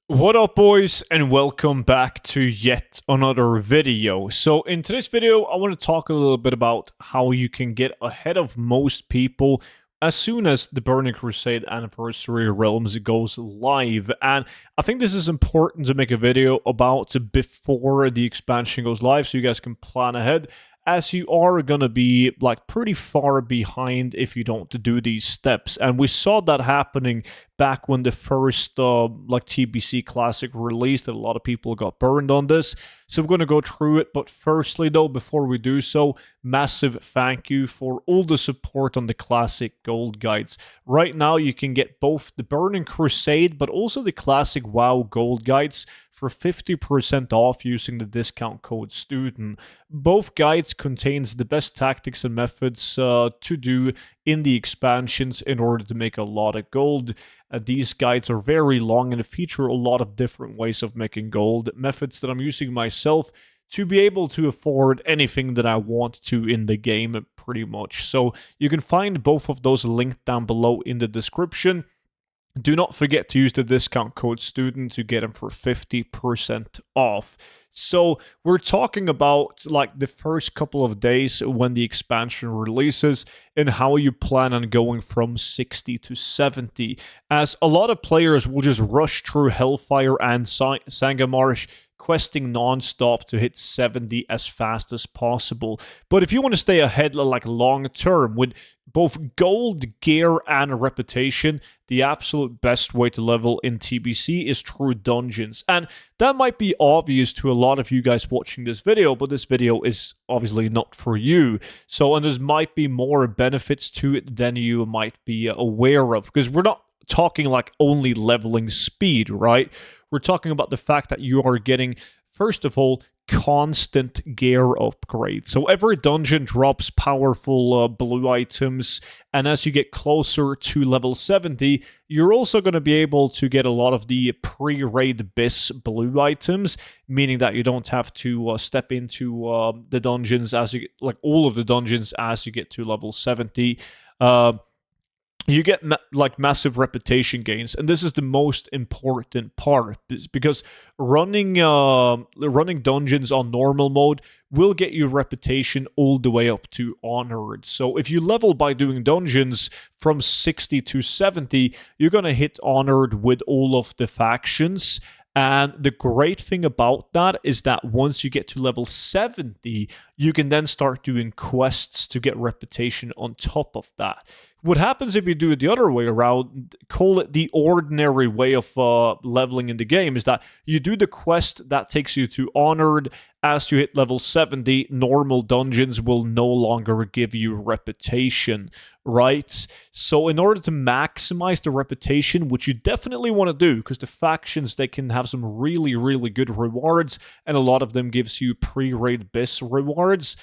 What up, boys, and welcome back to yet another video. So in today's video, I want to talk a little bit about how you can get ahead of most people as soon as the Burning Crusade Anniversary Realms goes live. And I think this is important to make a video about before the expansion goes live so you guys can plan ahead, as you are going to be like pretty far behind if you don't do these steps. And we saw that happening back when the first like TBC Classic released, that a lot of people got burned on this. So we're going to go through it. But firstly, though, before we do so, massive thank you for all the support on the Classic Gold Guides. Right now, you can get both the Burning Crusade, but also the Classic WoW Gold Guides for 50% off using the discount code STUDENT. Both guides contains the best tactics and methods to do in the expansions in order to make a lot of gold. These guides are very long and feature a lot of different ways of making gold, methods that I'm using myself to be able to afford anything that I want to in the game, pretty much. So you can find both of those linked down below in the description. Do not forget to use the discount code STUDENT to get them for 50% off. So we're talking about like the first couple of days when the expansion releases and how you plan on going from 60 to 70, as a lot of players will just rush through Hellfire and Sangamarsh, questing non-stop to hit 70 as fast as possible. But if you want to stay ahead like long term with both gold, gear, and reputation, the absolute best way to level in TBC is through dungeons. And that might be obvious to a lot of you guys watching this video, but this video is obviously not for you. So, and there might be more benefits to it than you might be aware of, because we're not talking like only leveling speed, right? We're talking about the fact that you are getting, first of all, constant gear upgrade. So every dungeon drops powerful blue items, and as you get closer to level 70, you're also going to be able to get a lot of the pre-raid BIS blue items, meaning that you don't have to step into the dungeons as you like all of the dungeons as you get to level 70. You get like massive reputation gains, and this is the most important part, because running dungeons on normal mode will get you reputation all the way up to honored. So if you level by doing dungeons from 60 to 70, you're gonna hit honored with all of the factions. And the great thing about that is that once you get to level 70, you can then start doing quests to get reputation on top of that. What happens if you do it the other way around, call it the ordinary way of leveling in the game, is that you do the quest that takes you to honored. As you hit level 70, normal dungeons will no longer give you reputation, right? So in order to maximize the reputation, which you definitely want to do, because the factions, they can have some really, really good rewards, and a lot of them gives you pre-raid BIS rewards,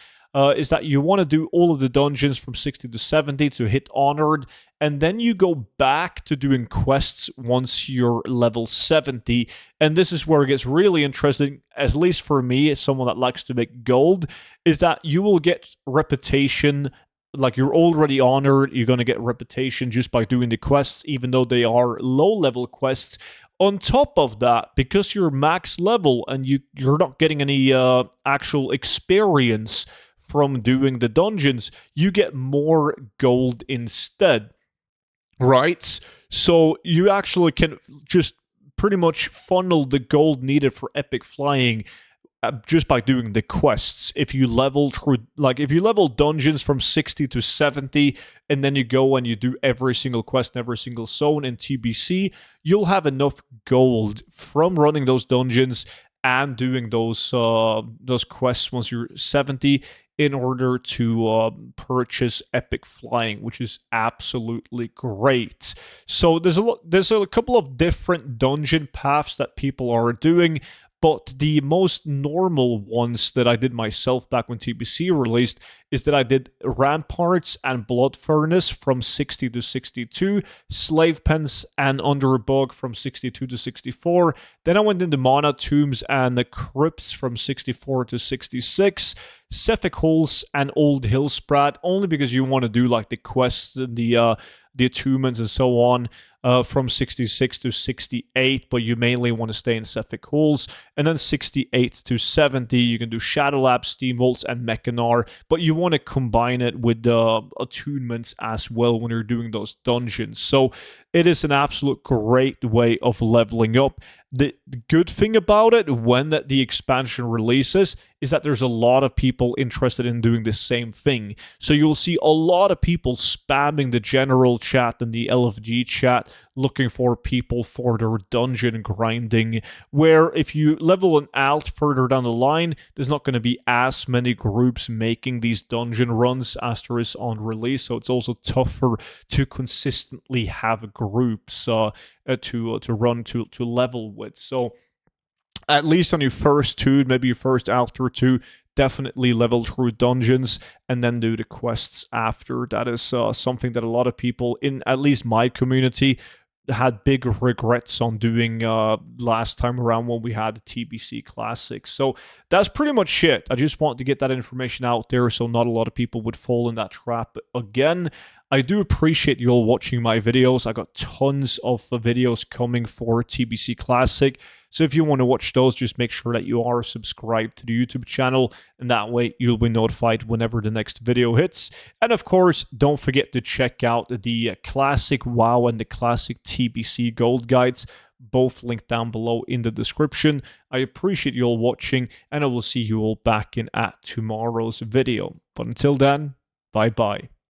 is that you want to do all of the dungeons from 60 to 70 to hit honored, and then you go back to doing quests once you're level 70. And this is where it gets really interesting, at least for me, as someone that likes to make gold, is that you will get reputation. Like, you're already honored, you're going to get reputation just by doing the quests, even though they are low-level quests. On top of that, because you're max level and you're not getting any actual experience from doing the dungeons, you get more gold instead, right? So you actually can just pretty much funnel the gold needed for epic flying just by doing the quests. If you level through, like if you level dungeons from 60 to 70, and then you go and you do every single quest in every single zone in TBC, you'll have enough gold from running those dungeons and doing those quests once you're 70 in order to purchase epic flying, which is absolutely great. So there's a couple of different dungeon paths that people are doing. But the most normal ones that I did myself back when TBC released is that I did Ramparts and Blood Furnace from 60 to 62, Slave Pens and Underbog from 62 to 64. Then I went into Mana Tombs and the Crypts from 64 to 66, Sephic Holes and Old Hillsprat, only because you want to do like the quests and the attunements and so on. from 66 to 68, but you mainly want to stay in Cephalic holes. And then 68 to 70, you can do Shadow Lab, Steambolts, and Mechanar, but you want to combine it with the attunements as well when you're doing those dungeons. So it is an absolute great way of leveling up. The good thing about it when the expansion releases is that there's a lot of people interested in doing the same thing. So you'll see a lot of people spamming the general chat and the LFG chat looking for people for their dungeon grinding, where if you level an alt further down the line, there's not going to be as many groups making these dungeon runs as there is on release. So it's also tougher to consistently have groups to run to level with. So at least on your first two, maybe your first alt or two, definitely level through dungeons and then do the quests after. That is something that a lot of people in at least my community had big regrets on doing last time around when we had the TBC Classics. So that's pretty much it. I just want to get that information out there so not a lot of people would fall in that trap again. I do appreciate you all watching my videos. I got tons of videos coming for TBC Classic. So if you want to watch those, just make sure that you are subscribed to the YouTube channel, and that way you'll be notified whenever the next video hits. And of course, don't forget to check out the Classic WoW and the Classic TBC Gold Guides, both linked down below in the description. I appreciate you all watching, and I will see you all back in at tomorrow's video. But until then, bye-bye.